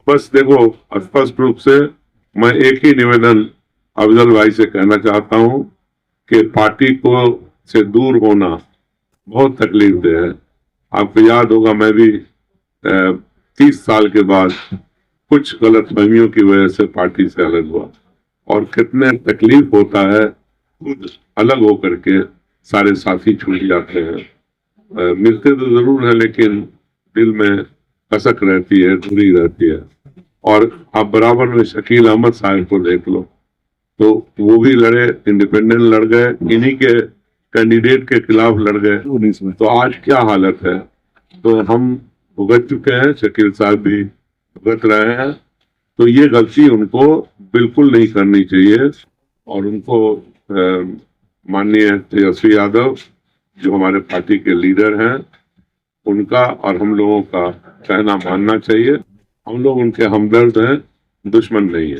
बस देखो, स्पष्ट रूप से मैं एक ही निवेदन अफजल भाई से कहना चाहता हूं कि पार्टी को से दूर होना बहुत तकलीफ दे है। आपको याद होगा, मैं भी 30 साल के बाद कुछ गलतफहमियों की वजह से पार्टी से अलग हुआ, और कितने तकलीफ होता है खुद अलग होकर के। सारे साथी छूट जाते हैं, मिलते तो जरूर है लेकिन दिल में कसक रहती है, दूरी रहती है। और आप बराबर में शकील अहमद साहब को देख लो, तो वो भी लड़े, इंडिपेंडेंट लड़ गए, इन्हीं के कैंडिडेट के खिलाफ लड़ गए। तो आज क्या हालत है। तो हम भुगत चुके हैं, शकील साहब भी भुगत रहे हैं। तो ये गलती उनको बिल्कुल नहीं करनी चाहिए, और उनको माननीय तेजस्वी यादव जो हमारे पार्टी के लीडर हैं, उनका और हम लोगों का कहना मानना चाहिए। हम लोग उनके हमदर्द हैं, दुश्मन नहीं है।